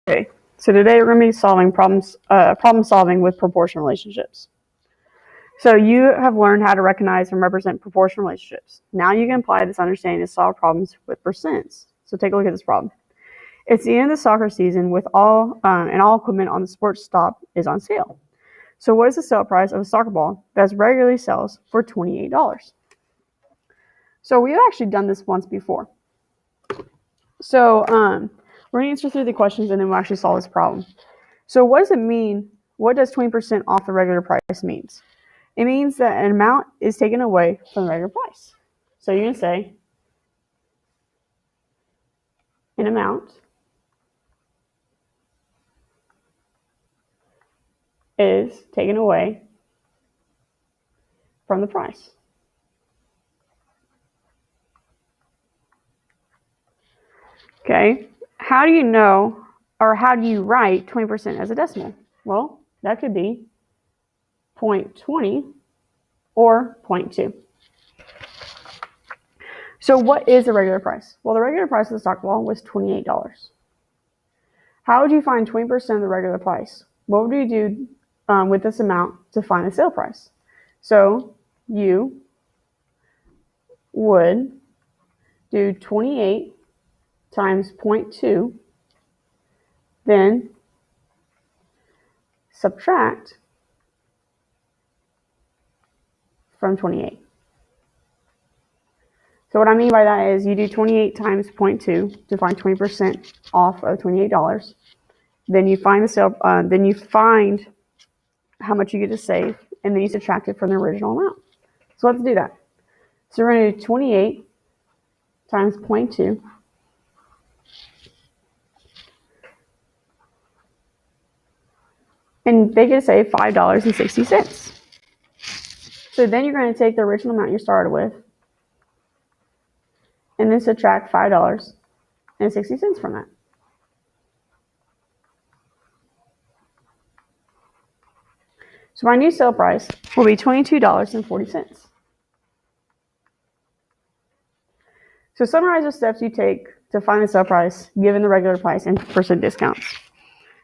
Okay, so today we're going to be solving problem solving with proportional relationships. So you have learned how to recognize and represent proportional relationships. Now you can apply this understanding to solve problems with percents. So take a look at this problem. It's the end of the soccer season with all equipment on the sports stop is on sale. So what is the sale price of a soccer ball that regularly sells for $28? So we've actually done this once before. So we're going to answer through the questions and then we'll actually solve this problem. So what does it mean? What does 20% off the regular price means? It means that an amount is taken away from the regular price. So you're going to say an amount is taken away from the price. Okay, how do you know, or how do you write 20% as a decimal? Well, that could be 0.20 or 0.2. So what is the regular price? Well, the regular price of the soccer ball was $28. How would you find 20% of the regular price? What would you do with this amount to find the sale price? So you would do 28 times 0.2, then subtract from 28. So what I mean by that is you do 28 times 0.2 to find 20% off of $28. Then you find the sale. Then you find how much you get to save, and then you subtract it from the original amount. So let's do that. So we're going to do 28 times 0.2. And they get to save $5.60. So then you're going to take the original amount you started with and then subtract $5.60 from that. So my new sale price will be $22.40. So summarize the steps you take to find the sale price given the regular price and percent discounts.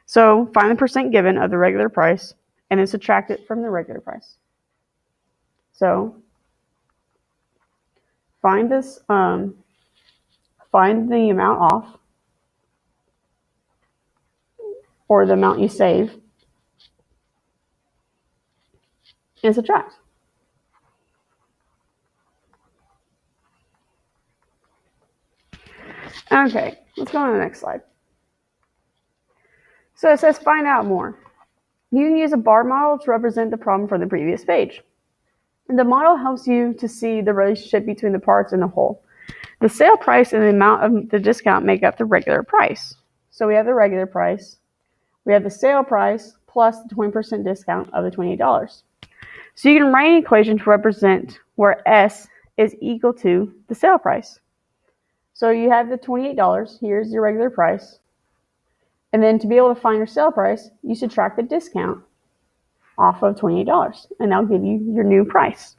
So find the percent given of the regular price and then subtract it from the regular price. So find the amount off, or the amount you save, and subtract. Okay, let's go on to the next slide. So it says find out more. You can use a bar model to represent the problem from the previous page. And the model helps you to see the relationship between the parts and the whole. The sale price and the amount of the discount make up the regular price. So we have the regular price, we have the sale price plus the 20% discount of the $28. So you can write an equation to represent where S is equal to the sale price. So you have the $28, here's your regular price. And then to be able to find your sale price, you subtract the discount off of $28, and that'll give you your new price.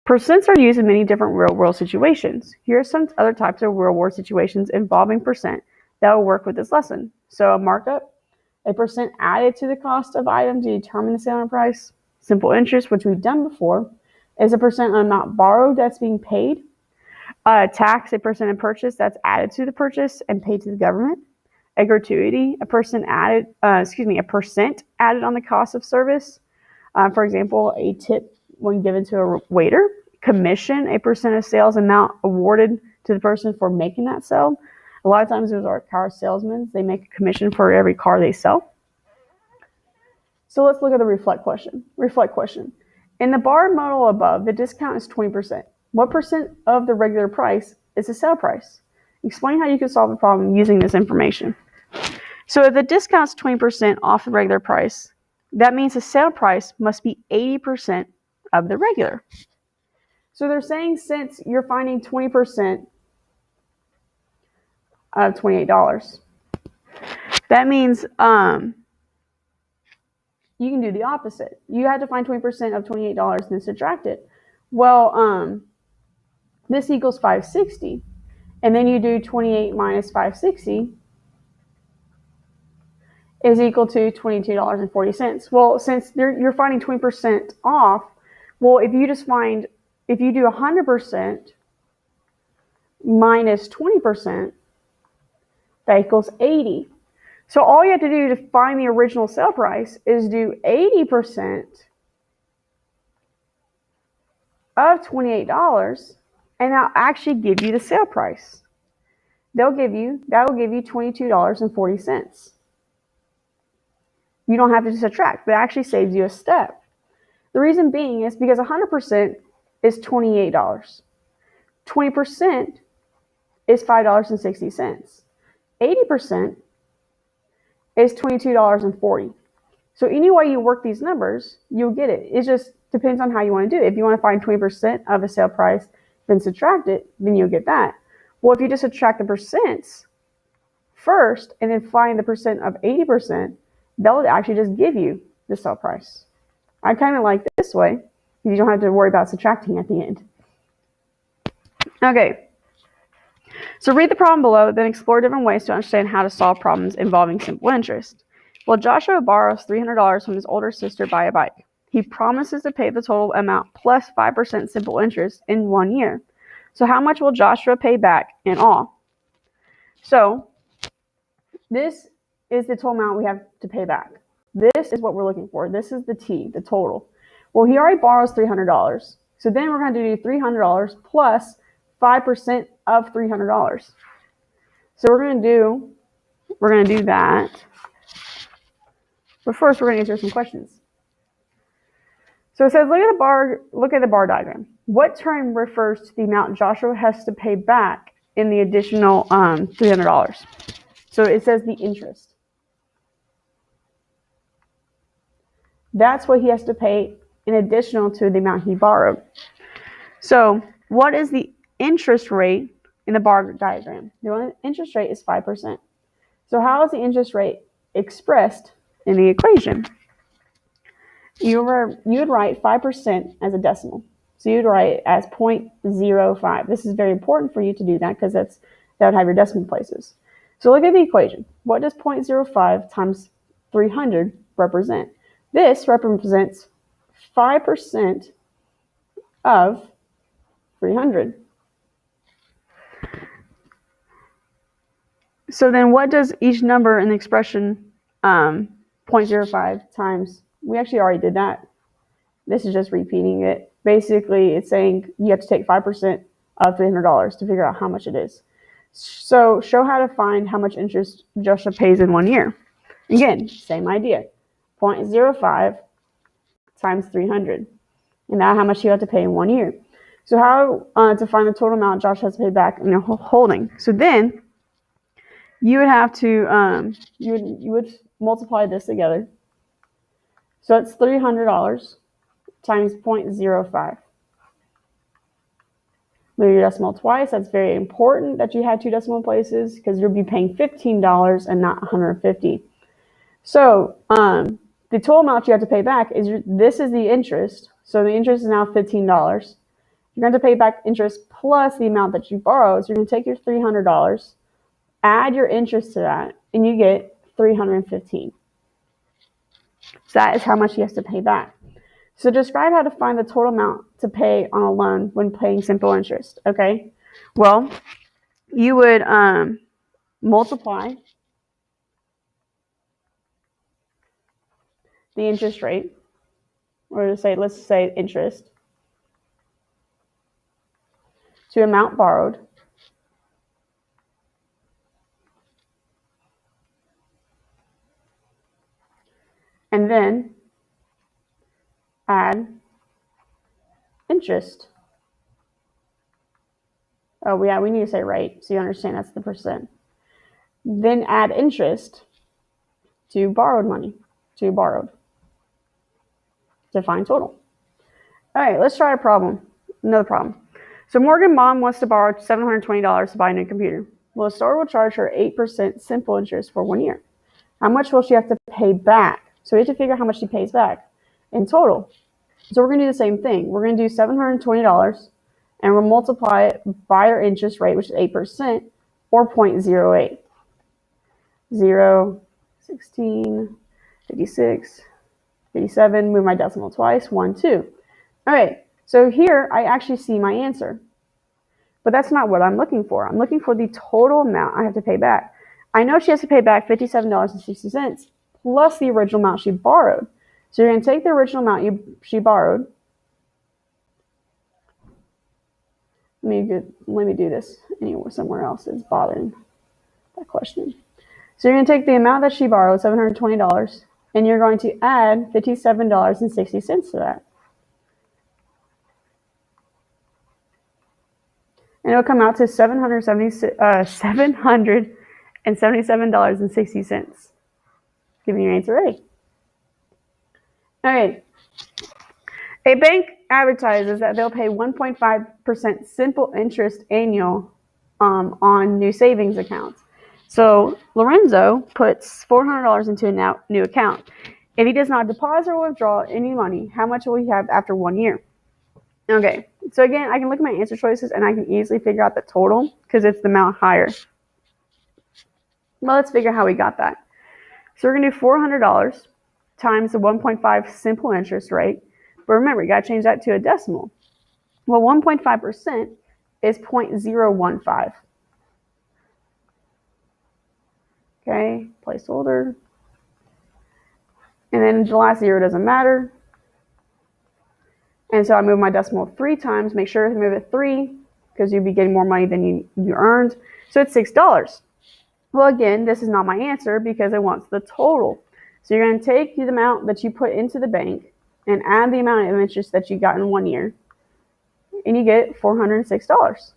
Percents are used in many different real-world situations. Here are some other types of real-world situations involving percent that will work with this lesson. So a markup, a percent added to the cost of item to determine the selling price. Simple interest, which we've done before, is a percent amount borrowed that's being paid. Tax, a percent of purchase that's added to the purchase and paid to the government. A gratuity, a percent added on the cost of service. For example, a tip when given to a waiter. Commission, a percent of sales amount awarded to the person for making that sale. A lot of times those are car salesmen. They make a commission for every car they sell. So let's look at the reflect question. In the bar model above, the discount is 20%. What percent of the regular price is the sale price? Explain how you can solve the problem using this information. So if the discount is 20% off the regular price, that means the sale price must be 80% of the regular. So they're saying since you're finding 20% of $28, that means you can do the opposite. You had to find 20% of $28 and then subtract it. Well, this equals 560. And then you do 28 minus 560, is equal to $22.40. Well, since you're finding 20% off, well, if you do 100% minus 20%, that equals 80. So all you have to do to find the original sale price is do 80% of $28, and that'll actually give you the sale price. That will give you $22.40. You don't have to subtract. That actually saves you a step. The reason being is because 100% is $28. 20% is $5.60. 80% is $22.40. So any way you work these numbers, you'll get it. It just depends on how you want to do it. If you want to find 20% of a sale price, then subtract it, then you'll get that. Well, if you just subtract the percents first and then find the percent of 80%, they'll actually just give you the sale price. I kind of like this way. You don't have to worry about subtracting at the end. Okay. So read the problem below, then explore different ways to understand how to solve problems involving simple interest. Well, Joshua borrows $300 from his older sister to buy a bike. He promises to pay the total amount plus 5% simple interest in 1 year. So how much will Joshua pay back in all? So this is the total amount we have to pay back. This is what we're looking for. This is the T, the total. Well, he already borrows $300. So then we're going to do $300 plus 5% of $300. So we're going to do that. But first, we're going to answer some questions. So it says, look at the bar diagram. What term refers to the amount Joshua has to pay back in the additional $300? So it says the interest. That's what he has to pay in additional to the amount he borrowed. So what is the interest rate in the bar diagram? The interest rate is 5%. So how is the interest rate expressed in the equation? You would write 5% as a decimal. So you'd write it as 0.05. This is very important for you to do that because that would have your decimal places. So look at the equation. What does 0.05 times 300 represent? This represents 5% of 300. So then what does each number in the expression 0.05 times? We actually already did that. This is just repeating it. Basically, it's saying you have to take 5% of $300 to figure out how much it is. So show how to find how much interest Joshua pays in 1 year. Again, same idea. 0.05 times 300. And now how much you have to pay in 1 year. So how to find the total amount Joshua has to pay back in a holding. So then you would have to, you would multiply this together. So it's $300 times 0.05. Move your decimal twice. That's very important that you have two decimal places because you'll be paying $15 and not $150. So the total amount you have to pay back is this is the interest. So the interest is now $15. You're going to pay back interest plus the amount that you borrowed. So you're going to take your $300, add your interest to that, and you get $315. So that is how much he has to pay back. So describe how to find the total amount to pay on a loan when paying simple interest. Okay. Well, you would multiply the interest rate, or let's say interest, to amount borrowed. And then add interest. Oh, yeah, we need to say rate so you understand that's the percent. Then add interest to borrowed money, to find total. All right, let's try another problem. So Morgan's mom wants to borrow $720 to buy a new computer. Well, the store will charge her 8% simple interest for 1 year. How much will she have to pay back? So we have to figure out how much she pays back in total. So we're going to do the same thing. We're going to do $720 and we'll multiply it by our interest rate, which is 8%, or 0.08. 0.08. 16, 56, 57, move my decimal twice, 1, 2. All right, so here I actually see my answer. But that's not what I'm looking for. I'm looking for the total amount I have to pay back. I know she has to pay back $57.60 plus the original amount she borrowed. So you're going to take the original amount she borrowed. Let me do this anywhere somewhere else is bothering that question. So you're going to take the amount that she borrowed, $720, and you're going to add $57.60 to that. And it'll come out to $777.60. Giving your answer A. All right. A bank advertises that they'll pay 1.5% simple interest annual on new savings accounts. So Lorenzo puts $400 into a new account. If he does not deposit or withdraw any money, how much will he have after 1 year? Okay, so again, I can look at my answer choices and I can easily figure out the total because it's the amount higher. Well, let's figure out how we got that. So we're going to do $400 times the 1.5 simple interest rate. But remember, you got to change that to a decimal. Well, 1.5% is 0.015. Okay, placeholder. And then the last zero doesn't matter. And so I move my decimal 3 times. Make sure to move it 3 because you'll be getting more money than you earned. So it's $6. Well, again, this is not my answer because it wants the total. So you're going to take the amount that you put into the bank and add the amount of interest that you got in 1 year. And you get $406.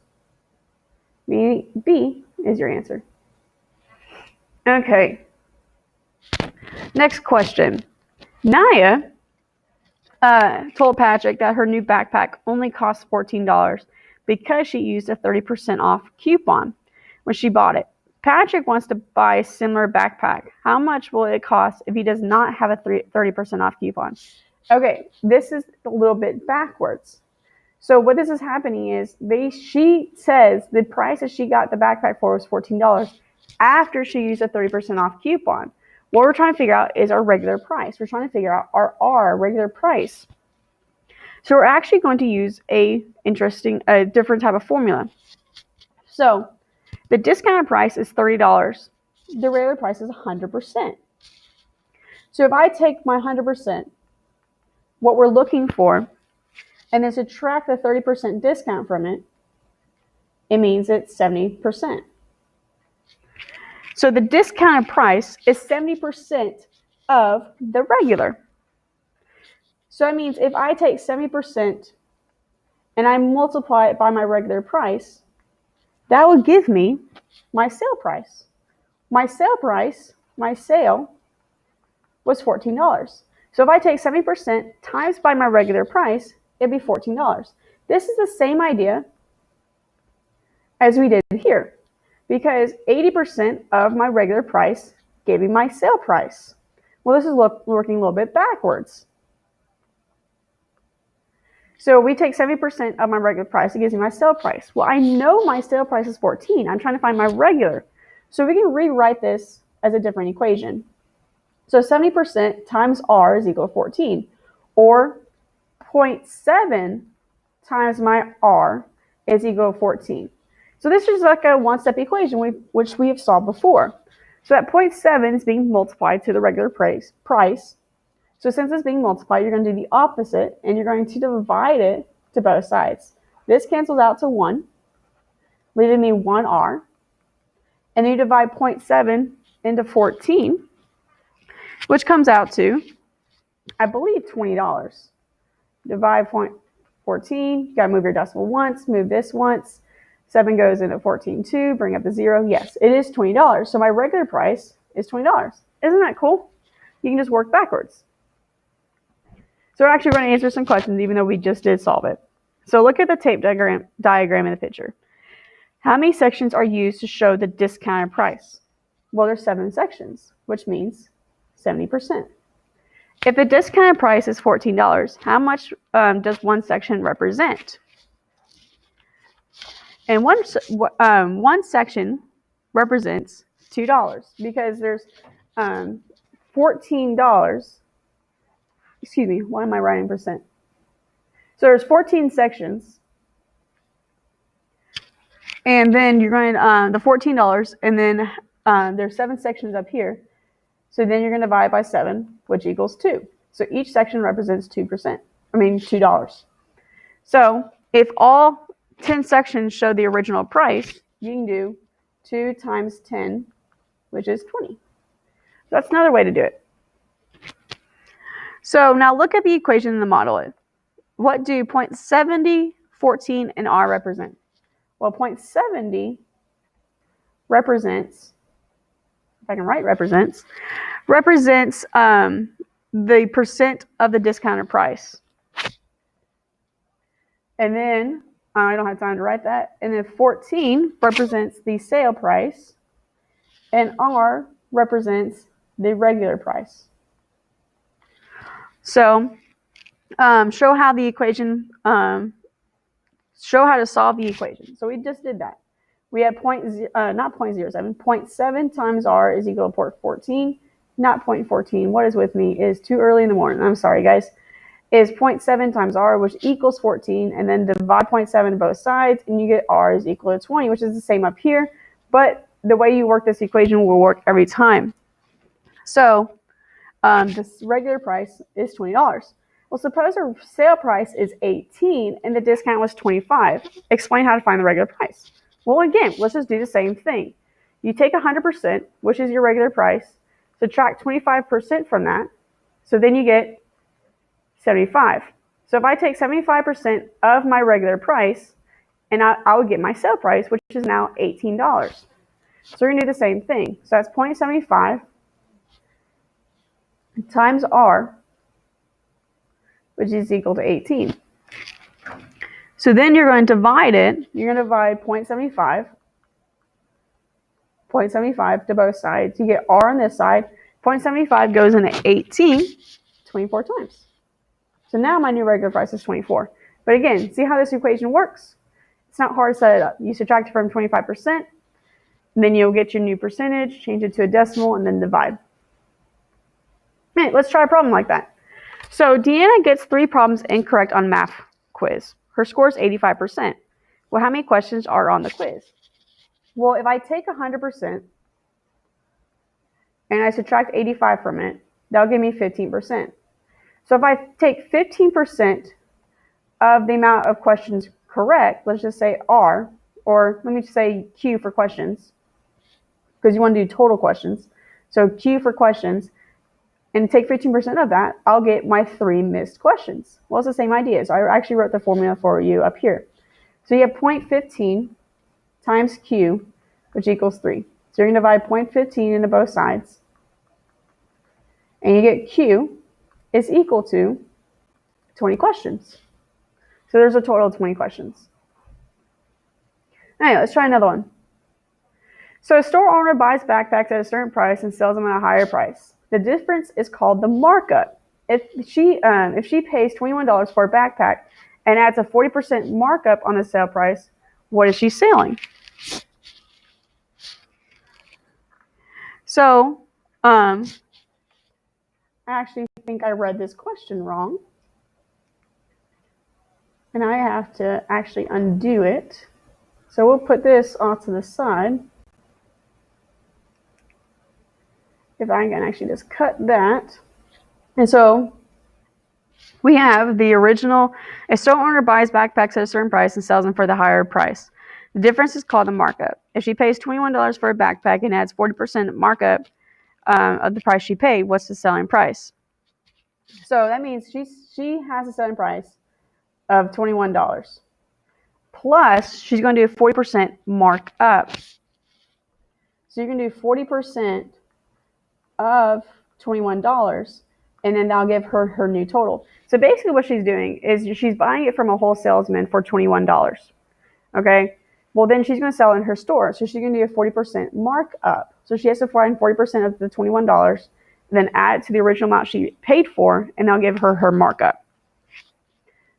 B is your answer. Okay. Next question. Naya told Patrick that her new backpack only cost $14 because she used a 30% off coupon when she bought it. Patrick wants to buy a similar backpack. How much will it cost if he does not have a 30% off coupon? Okay, this is a little bit backwards. So what this is happening is she says the price that she got the backpack for was $14 after she used a 30% off coupon. What we're trying to figure out is our regular price. We're trying to figure out our regular price. So we're actually going to use a different type of formula. So the discounted price is $30. The regular price is 100%. So if I take my 100%, what we're looking for, and then subtract the 30% discount from it, it means it's 70%. So the discounted price is 70% of the regular. So that means if I take 70% and I multiply it by my regular price, that will give me my sale price. My sale was $14. So if I take 70% times by my regular price, it'd be $14. This is the same idea as we did here, because 80% of my regular price gave me my sale price. Well, this is working a little bit backwards. So we take 70% of my regular price, it gives me my sale price. Well, I know my sale price is 14. I'm trying to find my regular. So we can rewrite this as a different equation. So 70% times R is equal to 14, or 0.7 times my R is equal to 14. So this is like a one-step equation which we have solved before. So that 0.7 is being multiplied to the regular price. So since it's being multiplied, you're going to do the opposite, and you're going to divide it to both sides. This cancels out to 1, leaving me 1R. And then you divide 0.7 into 14, which comes out to, I believe, $20. Divide 0.14, you got to move your decimal once, move this once. 7 goes into 14.2, bring up the 0. Yes, it is $20. So my regular price is $20. Isn't that cool? You can just work backwards. So we're actually going to answer some questions even though we just did solve it. So look at the tape diagram in the picture. How many sections are used to show the discounted price? Well, there's 7 sections, which means 70%. If the discounted price is $14, how much does one section represent? And one section represents $2 because there's $14. Excuse me, why am I writing percent? So there's 14 sections. And then you're going the $14, and then there's 7 sections up here. So then you're going to divide by 7, which equals 2. So each section represents $2. So if all 10 sections show the original price, you can do 2 times 10, which is 20. That's another way to do it. So now look at the equation in the model. What do 0.70, 14, and R represent? Well, 0.70 represents, if I can write represents the percent of the discounted price. And then, I don't have time to write that. And then 14 represents the sale price, and R represents the regular price. So, show how the equation, show how to solve the equation. So we just did that. We had 0.7 times R is equal to 14, not 0.14. What is with me is too early in the morning. I'm sorry, guys. Is 0.7 times R, which equals 14, and then divide 0.7 to both sides, and you get R is equal to 20, which is the same up here. But the way you work this equation will work every time. So this regular price is $20. Well, suppose our sale price is 18 and the discount was 25. Explain how to find the regular price. Well, again, let's just do the same thing. You take 100%, which is your regular price, subtract 25% from that, so then you get 75. So if I take 75% of my regular price, and I would get my sale price, which is now $18. So we're going to do the same thing. So that's 0.75 times R, which is equal to 18. So then you're going to divide it. You're going to divide 0.75 to both sides. You get R on this side. 0.75 goes into 18 24 times. So now my new regular price is 24. But again, see how this equation works? It's not hard to set it up. You subtract it from 25%, and then you'll get your new percentage, change it to a decimal, and then divide. Hey, let's try a problem like that. So Deanna gets 3 problems incorrect on math quiz. Her score is 85%. Well, how many questions are on the quiz? Well, if I take 100% and I subtract 85 from it, that'll give me 15%. So if I take 15% of the amount of questions correct, let's just say R, or let me just say Q for questions, because you want to do total questions. So Q for questions, and take 15% of that, I'll get my 3 missed questions. Well, it's the same idea. So I actually wrote the formula for you up here. So you have 0.15 times Q, which equals 3. So you're going to divide 0.15 into both sides. And you get Q is equal to 20 questions. So there's a total of 20 questions. Anyway, let's try another one. So a store owner buys backpacks at a certain price and sells them at a higher price. The difference is called the markup. If she pays $21 for a backpack and adds a 40% markup on the sale price, what is she selling? So, I actually think I read this question wrong. And I have to actually undo it. So we'll put this off to the side. If I can actually just cut that. And so we have the original, a store owner buys backpacks at a certain price and sells them for the higher price. The difference is called the markup. If she pays $21 for a backpack and adds 40% markup of the price she paid, what's the selling price? So that means she has a selling price of $21. Plus, she's going to do a 40% markup. So you're going to do 40% of $21, and then that'll give her her new total. So basically what she's doing is she's buying it from a wholesale salesman for $21. Okay? Well, then she's going to sell it in her store. So she's going to do a 40% markup. So she has to find 40% of the $21, then add it to the original amount she paid for, and that'll give her her markup.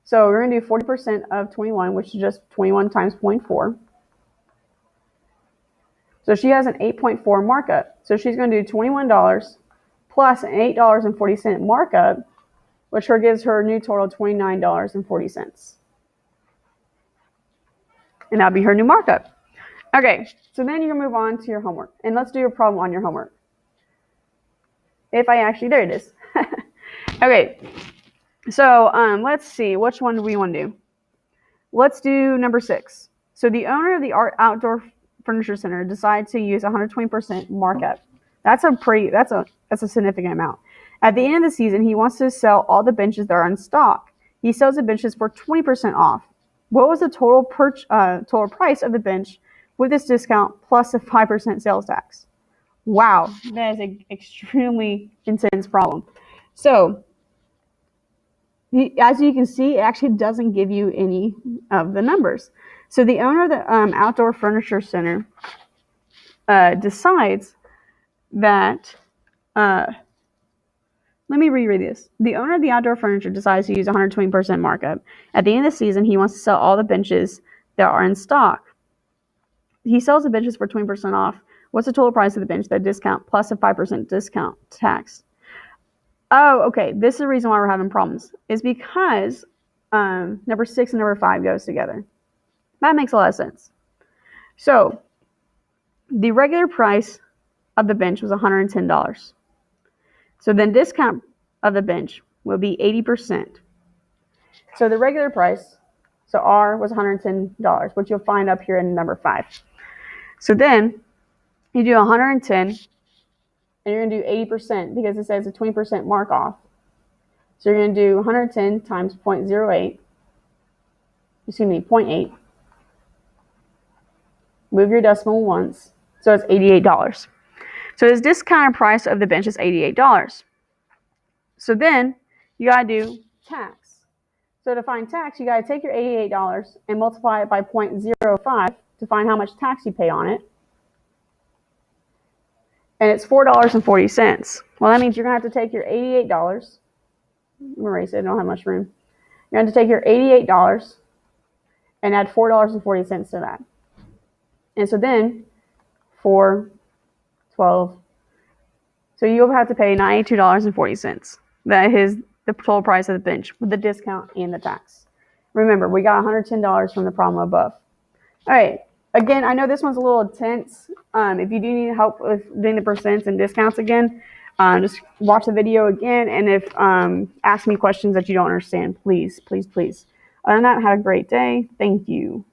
So we're going to do 40% of 21, which is just 21 times 0.4. So she has an 8.4 markup. So she's going to do $21 plus an $8.40 markup, which gives her a new total of $29.40. And that'll be her new markup. Okay, so then you can move on to your homework. And let's do your problem on your homework. There it is. Okay, so let's see, which one do we want to do? Let's do number 6. So the owner of the Outdoor Furniture Center decided to use 120% markup. That's a significant amount. At the end of the season, he wants to sell all the benches that are in stock. He sells the benches for 20% off. What was the total price of the bench with this discount plus a 5% sales tax? Wow, that is an extremely intense problem. So, as you can see, it actually doesn't give you any of the numbers. So the owner of the Outdoor Furniture Center decides that, let me reread this. The owner of the Outdoor Furniture decides to use 120% markup. At the end of the season, he wants to sell all the benches that are in stock. He sells the benches for 20% off. What's the total price of the bench, that discount, plus a 5% discount tax? Oh, okay. This is the reason why we're having problems. It's because number 6 and number 5 goes together. That makes a lot of sense. So the regular price of the bench was $110. So then discount of the bench will be 80%. So the regular price, so R was $110, which you'll find up here in number 5. So then you do 110, and you're going to do 80% because it says a 20% mark off. So you're going to do 110 times 0.08, 0.8. Move your decimal once, so it's $88. So his discounted price of the bench is $88. So then you got to do tax. So to find tax, you got to take your $88 and multiply it by 0.05 to find how much tax you pay on it. And it's $4.40. Well, that means you're going to have to take your $88. I'm going to erase it. I don't have much room. You're going to take your $88 and add $4.40 to that. And so then, 4, 12. So you'll have to pay $92.40. That is the total price of the bench with the discount and the tax. Remember, we got $110 from the problem above. All right. Again, I know this one's a little intense. If you do need help with doing the percents and discounts again, just watch the video again. And if ask me questions that you don't understand, please, please, please. Other than that, have a great day. Thank you.